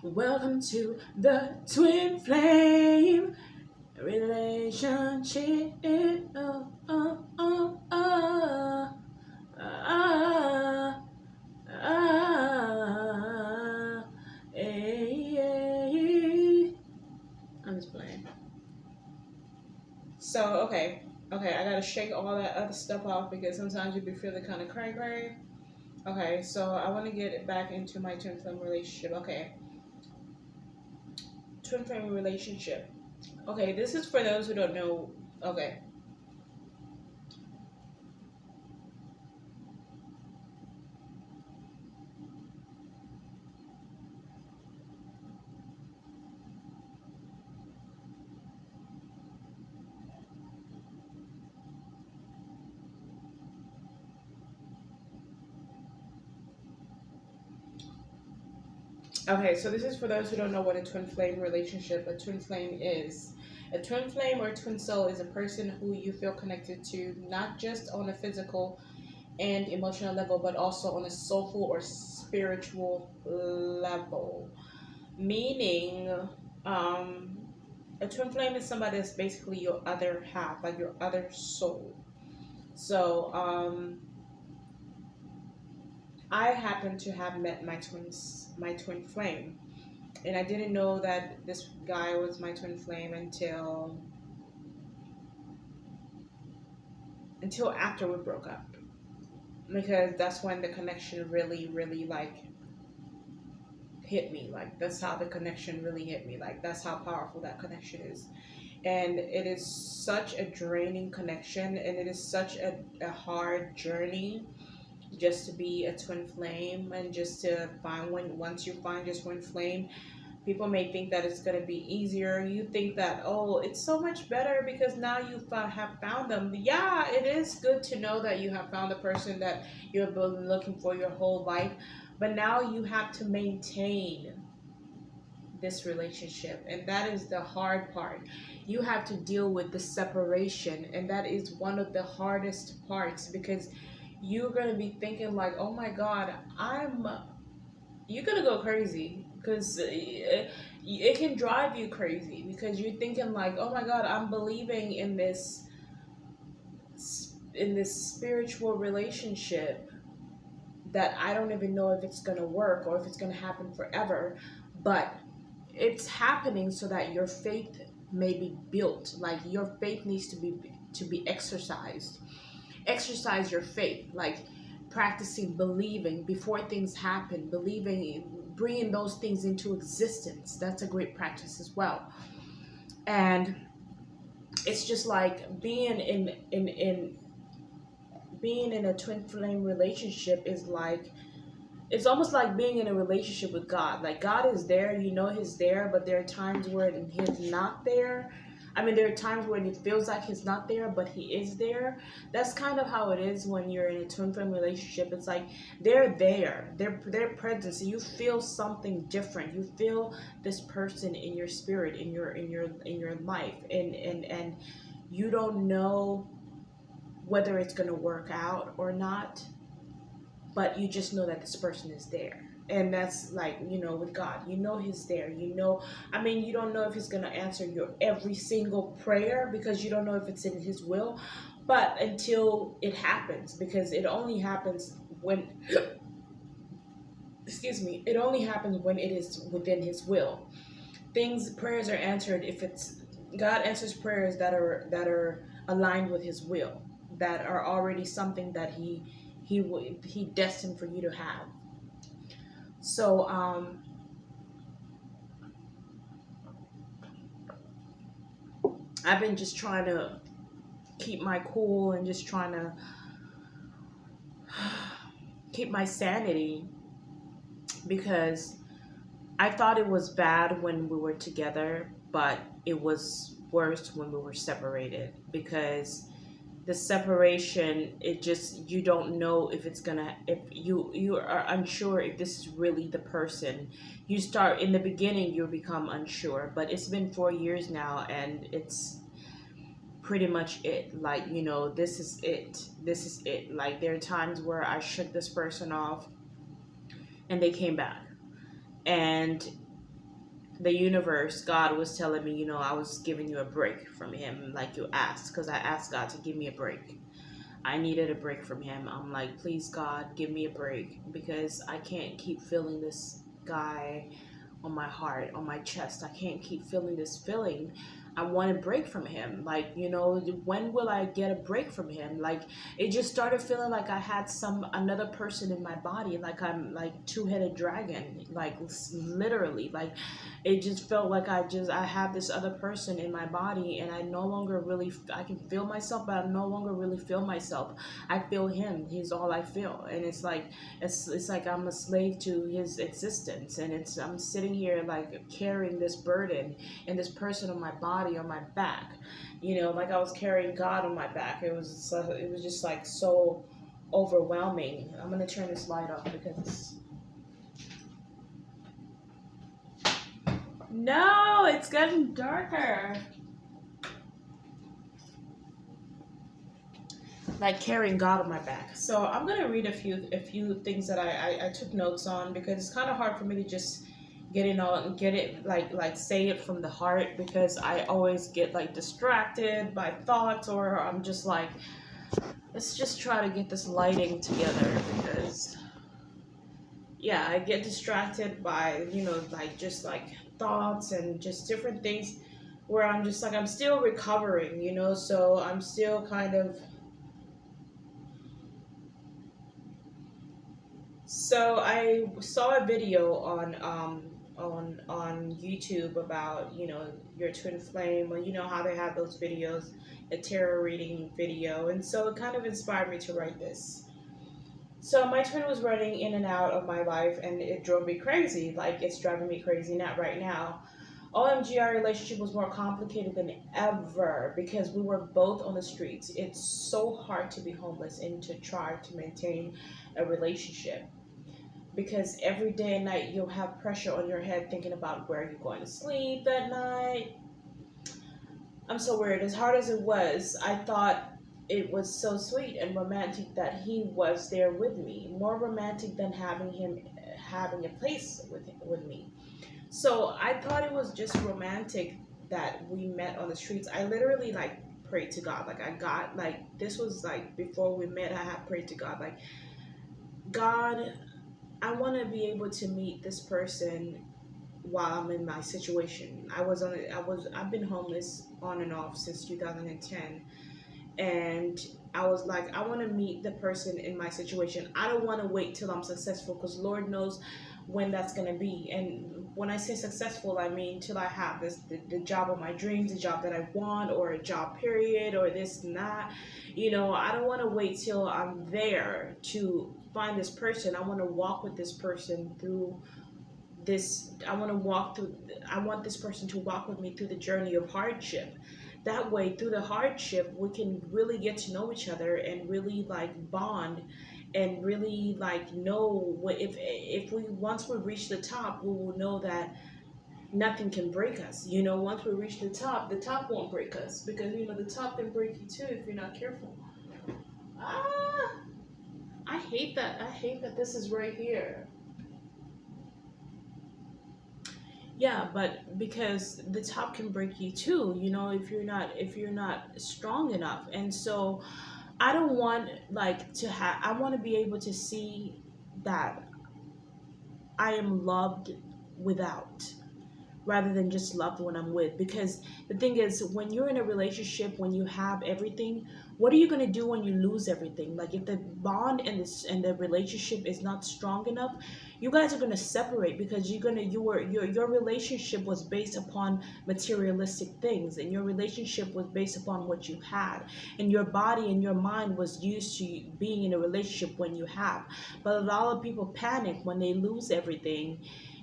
Welcome to the twin flame relationship. Oh, oh, oh, oh, ah, ah, hey, hey. I'm just playing. So, okay, I gotta shake all that other stuff off because sometimes you be feeling kind of cray cray. Okay, so I want to get back into my twin flame relationship. Okay, twin flame relationship. Okay, this is for those who don't know. Okay. Okay, so this is for those who don't know what a twin flame relationship, a twin flame is. A twin flame or twin soul is a person who you feel connected to, not just on a physical and emotional level, but also on a soulful or spiritual level. Meaning, um, a twin flame is somebody that's basically your other half, like your other soul. So, I happen to have met my twin flame, and I didn't know that this guy was my twin flame until after we broke up, because that's when the connection really, really like hit me. Like that's how the connection really hit me. Like that's how powerful that connection is, and it is such a draining connection, and it is such a hard journey just to be a twin flame and just to find when once you find your twin flame. People may think that it's going to be easier. You think that, oh, it's so much better because now you have found them. Yeah, it is good to know that you have found the person that you've been looking for your whole life, but now you have to maintain this relationship, and that is the hard part. You have to deal with the separation, and that is one of the hardest parts because you're going to be thinking like, oh my god, I'm you're gonna go crazy because it can drive you crazy because you're thinking like, oh my god, I'm believing in this spiritual relationship that I don't even know if it's gonna work or if it's gonna happen forever, but it's happening so that your faith may be built. Like your faith needs to be exercised. Exercise your faith, like practicing believing before things happen, believing, bringing those things into existence. That's a great practice as well. And it's just like being in a twin flame relationship is like, it's almost like being in a relationship with God. Like God is there, you know He's there, but there are times where He's not there. I mean, there are times when it feels like He's not there, but He is there. That's kind of how it is when you're in a twin flame relationship. It's like they're there, they're present. So you feel something different. You feel this person in your spirit, in your life, and you don't know whether it's gonna work out or not, but you just know that this person is there. And that's like, with God, He's there. I mean, you don't know if He's going to answer your every single prayer because you don't know if it's in His will, but until it happens, because it only happens when, excuse me, it only happens when it is within His will. Prayers are answered if it's, God answers prayers that are aligned with His will, that are already something that He destined for you to have. So I've been just trying to keep my cool and just trying to keep my sanity, because I thought it was bad when we were together, but it was worse when we were separated, because the separation, it just, you don't know if it's gonna, if you are unsure if this is really the person. You start in the beginning, you become unsure, but it's been 4 years now, and it's pretty much it. Like, this is it. Like, there are times where I shook this person off and they came back, and the universe, God was telling me, I was giving you a break from him, like you asked, because I asked God to give me a break. I needed a break from him. I'm like, please, God, give me a break because I can't keep feeling this guy on my heart, on my chest. I can't keep feeling this feeling. I want a break from him. Like, when will I get a break from him? Like, it just started feeling like I had another person in my body, like I'm like two-headed dragon, like literally. Like, it just felt like I have this other person in my body, and I no longer really, I can feel myself, but I no longer really feel myself. I feel him. He's all I feel. And it's like I'm a slave to his existence, and I'm sitting here like carrying this burden and this person on my body, on my back, like I was carrying God on my back. It was just like so overwhelming. I'm gonna turn this light off because no, it's getting darker. Like carrying God on my back. So I'm gonna read a few things that I took notes on, because it's kind of hard for me to just get it like say it from the heart, because I always get like distracted by thoughts, or I'm just like, let's just try to get this lighting together, because yeah, I get distracted by like just like thoughts and just different things, where I'm just like, I'm still recovering, so I'm still kind of. So I saw a video on YouTube about your twin flame, or how they have those videos, a tarot reading video, and so it kind of inspired me to write this. So my twin was running in and out of my life, and it drove me crazy. Like, it's driving me crazy, not right now. OMG, our relationship was more complicated than ever because we were both on the streets. It's so hard to be homeless and to try to maintain a relationship, because every day and night you'll have pressure on your head thinking about where you're going to sleep that night. I'm so weird. As hard as it was, I thought it was so sweet and romantic that he was there with me. More romantic than having a place with me. So I thought it was just romantic that we met on the streets. I literally like prayed to God. Like, I got like, this was like before we met. I had prayed to God, like, God, I want to be able to meet this person while I'm in my situation. I've been homeless on and off since 2010, and I was like, I want to meet the person in my situation. I don't want to wait till I'm successful, because Lord knows when that's going to be. And when I say successful, I mean till I have the job of my dreams, the job that I want, or a job period, or this and that. I don't want to wait till I'm there to find this person. I want to walk with this person through this. I want this person to walk with me through the journey of hardship. That way, through the hardship, we can really get to know each other and really like bond, and really like know what, if we once we reach the top, we will know that nothing can break us. Once we reach the top won't break us, because the top can break you too if you're not careful. Ah, I hate that. I hate that this is right here. Yeah, but because the top can break you too, if you're not strong enough. And so I don't want like to have I want to be able to see that I am loved without, rather than just loved when I'm with. Because the thing is, when you're in a relationship, when you have everything, what are you gonna do when you lose everything? Like, if the bond and the relationship is not strong enough, you guys are gonna separate, because your relationship was based upon materialistic things, and your relationship was based upon what you had, and your body and your mind was used to being in a relationship when you have. But a lot of people panic when they lose everything,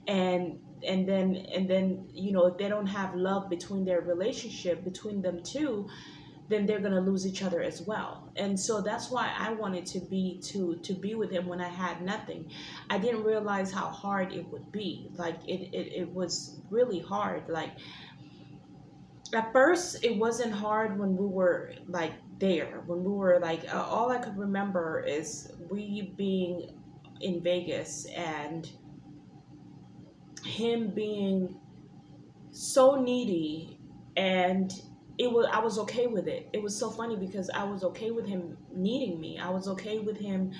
and then if they don't have love between their relationship between them two, then they're going to lose each other as well. And so that's why I wanted to be with him when I had nothing. I didn't realize how hard it would be. Like, it was really hard. Like, at first it wasn't hard when we were like there, when we were like, all I could remember is we being in Vegas, and him being so needy, and I was okay with it. It was so funny because I was okay with him needing me. I was okay with him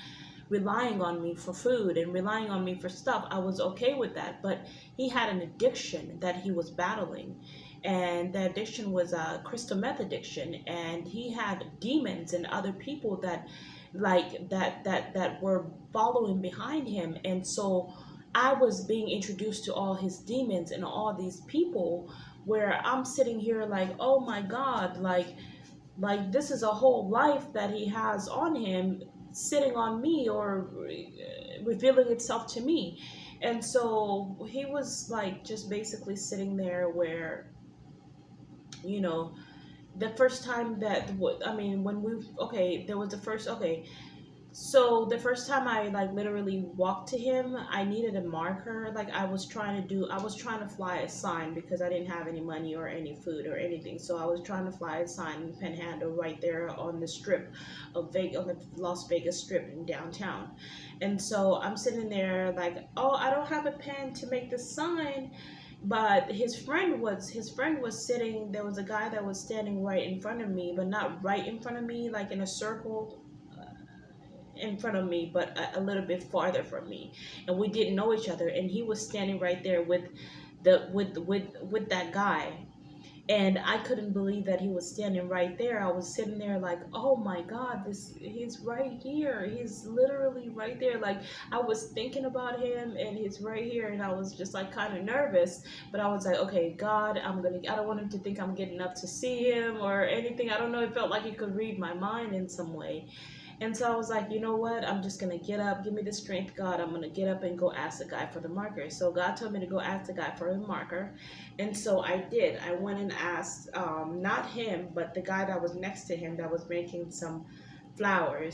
relying on me for food and relying on me for stuff. I was okay with that. But he had an addiction that he was battling. And the addiction was a crystal meth addiction. And he had demons and other people that that were following behind him. And so I was being introduced to all his demons and all these people, where I'm sitting here like, oh my God, this is a whole life that he has on him, sitting on me, or revealing itself to me. And so he was like just basically sitting there where, you know, the first time that, I mean, when we, okay, there was the first, okay, so the first time I like literally walked to him, I needed a marker. Like I was trying to fly a sign because I didn't have any money or any food or anything. So I was trying to fly a sign in Panhandle right there on the strip of Vegas, on the Las Vegas Strip in downtown. And so I'm sitting there like, oh, I don't have a pen to make the sign. But his friend was sitting, there was a guy that was standing right in front of me, but not right in front of me, like in a circle in front of me, but a little bit farther from me, and we didn't know each other. And he was standing right there with with that guy, and I couldn't believe that he was standing right there. I was sitting there like, oh my God, this he's right here. He's literally right there. Like I was thinking about him, and he's right here, and I was just like kind of nervous, but I was like, okay, God, I don't want him to think I'm getting up to see him or anything. I don't know. It felt like he could read my mind in some way. And so I was like, you know what? I'm just going to get up. Give me the strength, God. I'm going to get up and go ask the guy for the marker. So God told me to go ask the guy for the marker. And so I did. I went and asked, not him, but the guy that was next to him that was making some flowers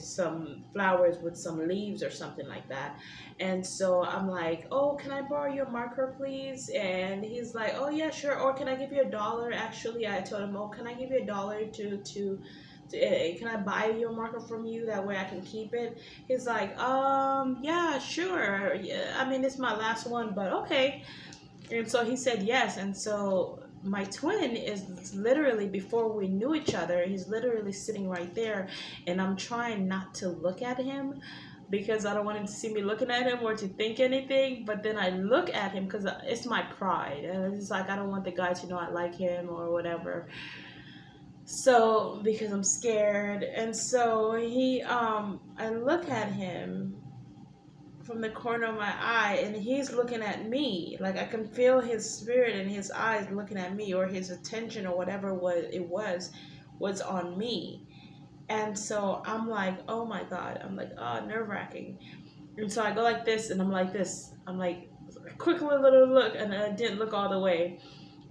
with some leaves or something like that. And so I'm like, oh, can I borrow your marker, please? And he's like, oh, yeah, sure. Or can I give you $1? Actually, I told him, oh, can I give you $1 can I buy your marker from you? That way I can keep it. He's like, yeah, sure. Yeah, I mean, it's my last one, but okay. And so he said yes. And so my twin is literally, before we knew each other, he's literally sitting right there. And I'm trying not to look at him because I don't want him to see me looking at him or to think anything. But then I look at him because it's my pride. And it's like, I don't want the guy to know I like him or whatever. So because I'm scared. And so I look at him from the corner of my eye, and he's looking at me. Like I can feel his spirit in his eyes looking at me, or his attention or whatever was on me. And so I'm like, oh my God. I'm like, oh, nerve-wracking. And so I go like this, and I'm like this. I'm like, quick little look, and I didn't look all the way.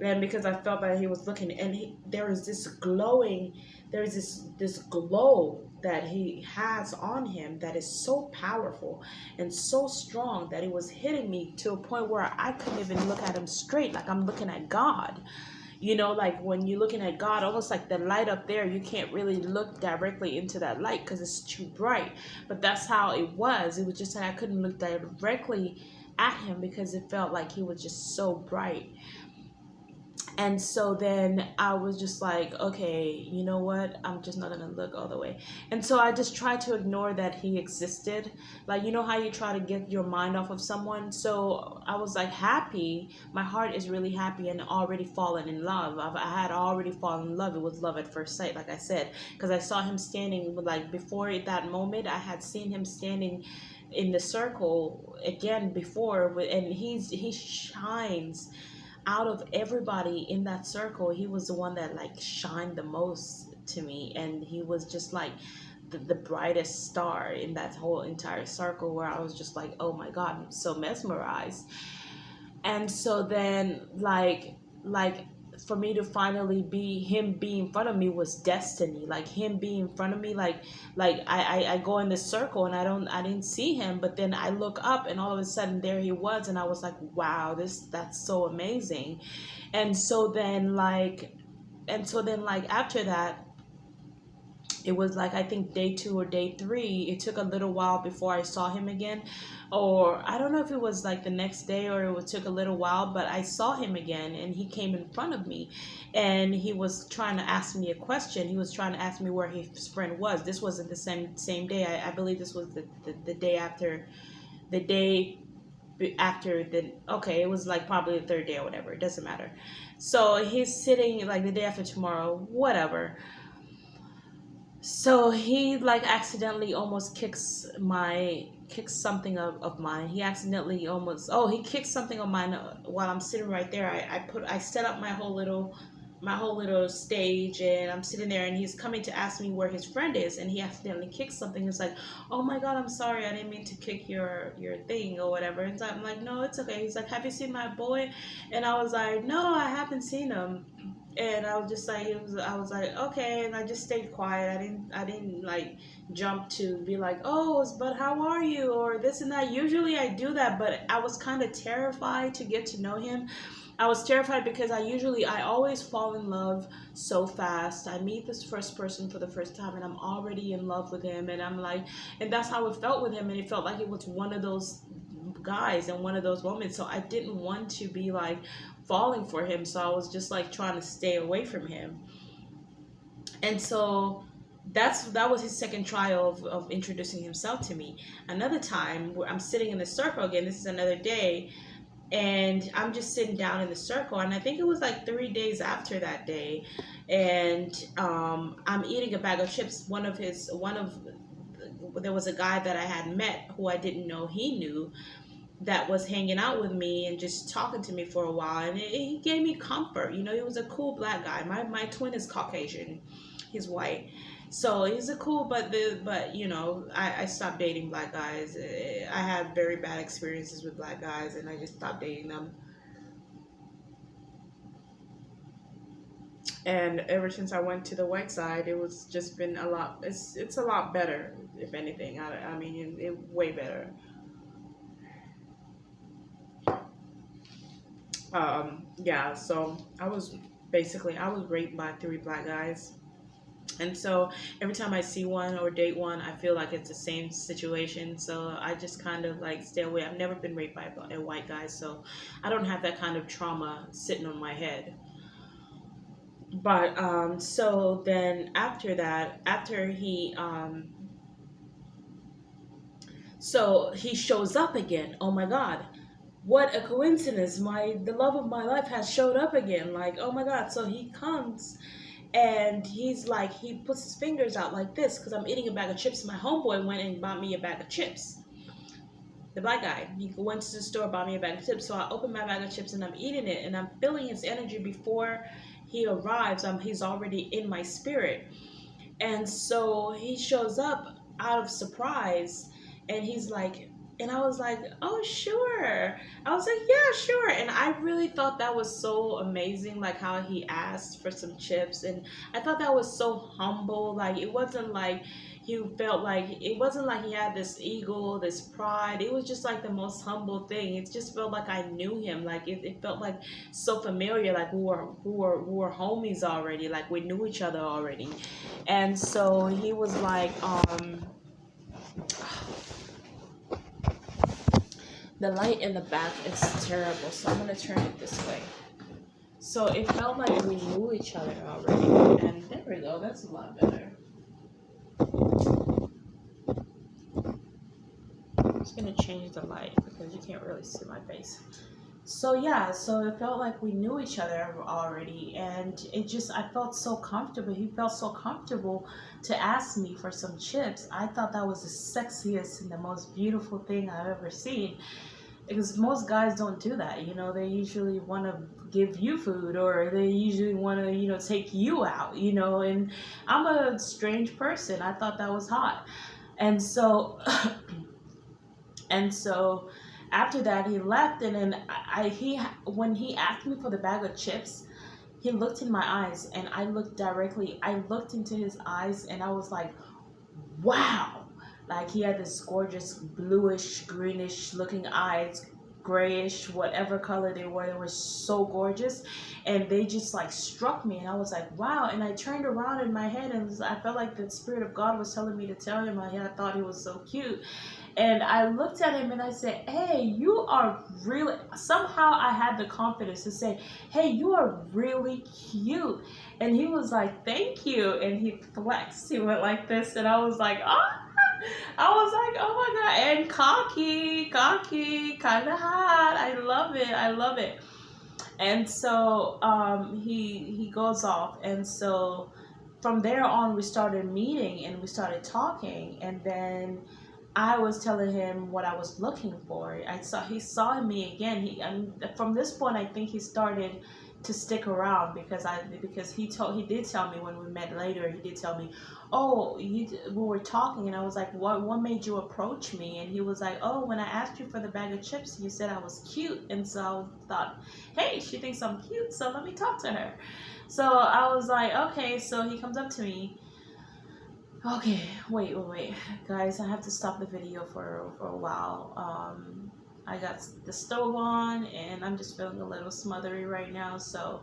And because I felt that he was looking, and there is this glowing, there is this glow that he has on him that is so powerful and so strong that it was hitting me to a point where I couldn't even look at him straight, like I'm looking at God. You know, like when you're looking at God, almost like the light up there, you can't really look directly into that light because it's too bright. But that's how it was. It was just that I couldn't look directly at him because it felt like he was just so bright. And so then I was just like, okay, you know what? I'm just not going to look all the way. And so I just tried to ignore that he existed. Like, you know how you try to get your mind off of someone? So I was like happy. My heart is really happy and already fallen in love. I had already fallen in love. It was love at first sight, like I said, because I saw him standing, like before that moment, I had seen him standing in the circle again before, and he shines out of everybody in that circle. He was the one that like shined the most to me, and he was just like the brightest star in that whole entire circle, where I was just like, oh my God, I'm so mesmerized. And so then like for me to finally be in front of me was destiny. Like him being in front of me, I go in this circle and I didn't see him, but then I look up and all of a sudden there he was, and I was like, wow, that's so amazing. And so then like after that, It was like, I think day two or day three. It took a little while before I saw him again, or I don't know if it was like the next day or took a little while, but I saw him again and he came in front of me, and he was trying to ask me a question. He was trying to ask me where his friend was. This wasn't the same day. I believe this was the day after, the day after the, okay, it was like probably the third day or whatever. It doesn't matter. So he's sitting like the day after tomorrow, whatever. So he like accidentally almost kicks something of mine. He accidentally almost, oh, he kicked something of mine while I'm sitting right there. I set up my whole little stage, and I'm sitting there, and he's coming to ask me where his friend is, and he accidentally kicks something. He's like, "Oh my God, I'm sorry, I didn't mean to kick your thing or whatever." And so I'm like, "No, it's okay." He's like, "Have you seen my boy?" And I was like, "No, I haven't seen him." And I was just like, I was like, okay, and I just stayed quiet. I didn't like jump to be like, oh, but how are you, or this and that. Usually I do that, but I was kind of terrified to get to know him. I was terrified because I always fall in love so fast. I meet this first person for the first time, and I'm already in love with him, and I'm like, and that's how it felt with him, and it felt like it was one of those guys and one of those moments. So I didn't want to be like falling for him. So I was just like trying to stay away from him. And so that was his second trial of introducing himself to me. Another time where I'm sitting in the circle again, this is another day, and I'm just sitting down in the circle, and I think it was like 3 days after that day, and I'm eating a bag of chips. One of there was a guy that I had met who I didn't know he knew, that was hanging out with me and just talking to me for a while, and he gave me comfort. You know, he was a cool black guy. My twin is Caucasian, he's white, so he's a cool, but you know, I stopped dating black guys. I had very bad experiences with black guys, and I just stopped dating them. And ever since I went to the white side, it was just been a lot. It's a lot better, if anything. I mean, way better. Yeah, so I was raped by three black guys. And so every time I see one or date one, I feel like it's the same situation. So I just kind of like stay away. I've never been raped by a white guy, so I don't have that kind of trauma sitting on my head. But so then after that, so he shows up again. Oh my God, what a coincidence! The love of my life has showed up again. Like, oh my God. So he comes, and he's like, he puts his fingers out like this because I'm eating a bag of chips. My homeboy went and bought me a bag of chips. The black guy, he went to the store, bought me a bag of chips. So I open my bag of chips and I'm eating it, and I'm feeling his energy before he arrives. He's already in my spirit. And so he shows up out of surprise, and he's like, and I was like, oh, sure. I was like, yeah, sure. And I really thought that was so amazing, like how he asked for some chips. And I thought that was so humble. Like, it wasn't like he had this ego, this pride. It was just like the most humble thing. It just felt like I knew him. Like, it felt like so familiar. Like we were homies already. Like we knew each other already. And so he was like, the light in the back is terrible, so I'm gonna turn it this way. So it felt like we knew each other already, and there we go. That's a lot better. I'm just gonna change the light because you can't really see my face. So yeah, so it felt like we knew each other already, and I felt so comfortable. He felt so comfortable to ask me for some chips. I thought that was the sexiest and the most beautiful thing I've ever seen, because most guys don't do that. You know, they usually want to give you food, or they usually want to, take you out, and I'm a strange person. I thought that was hot. And so and so after that he left, and then when he asked me for the bag of chips, he looked in my eyes, and I looked into his eyes, and I was like, wow. Like, he had this gorgeous bluish greenish looking eyes, grayish, whatever color they were so gorgeous, and they just like struck me, and I was like, wow. And I turned around in my head, and I felt like the Spirit of God was telling me to tell him I thought he was so cute. And I looked at him and I said, hey, you are really, somehow I had the confidence to say, hey, you are really cute. And he was like, thank you. And he flexed, he went like this, and I was like, ah. I was like, oh my God. And cocky, kind of hot. I love it. I love it. And so he goes off. And so from there on, we started meeting and we started talking. And then I was telling him what I was looking for. He saw me again. And from this point, I think he started to stick around because he did tell me when we met later. He did tell me, oh, we were talking, and I was like, what made you approach me? And he was like, oh, when I asked you for the bag of chips, you said I was cute, and so I thought, hey, she thinks I'm cute, so let me talk to her. So I was like, okay. So he comes up to me. Okay, wait, guys, I have to stop the video for a while. I got the stove on, and I'm just feeling a little smothery right now, so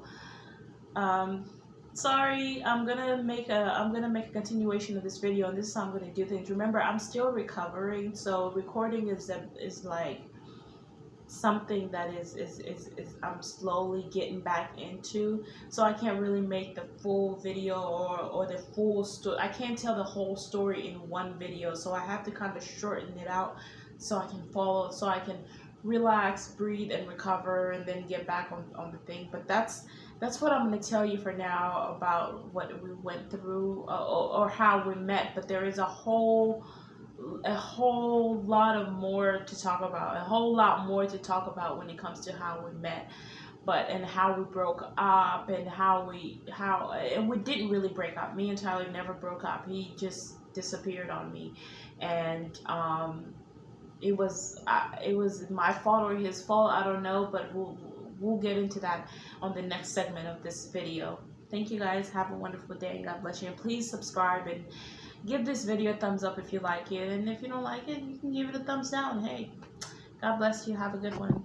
sorry. I'm gonna make a continuation of this video, and this is how I'm gonna do things. Remember, I'm still recovering, so recording is like something that is I'm slowly getting back into, so I can't really make the full video or the full story. I can't tell the whole story in one video, so I have to kind of shorten it out so I can follow, so I can relax, breathe, and recover, and then get back on the thing. But that's what I'm going to tell you for now about what we went through, or how we met. But there is a whole lot of more to talk about, when it comes to how we met, and how we broke up, and and we didn't really break up. Me and Tyler never broke up. He just disappeared on me, and it was my fault or his fault, I don't know, but we'll get into that on the next segment of this video. Thank you guys. Have a wonderful day. God bless you. And please subscribe and give this video a thumbs up if you like it. And if you don't like it, you can give it a thumbs down. Hey, God bless you. Have a good one.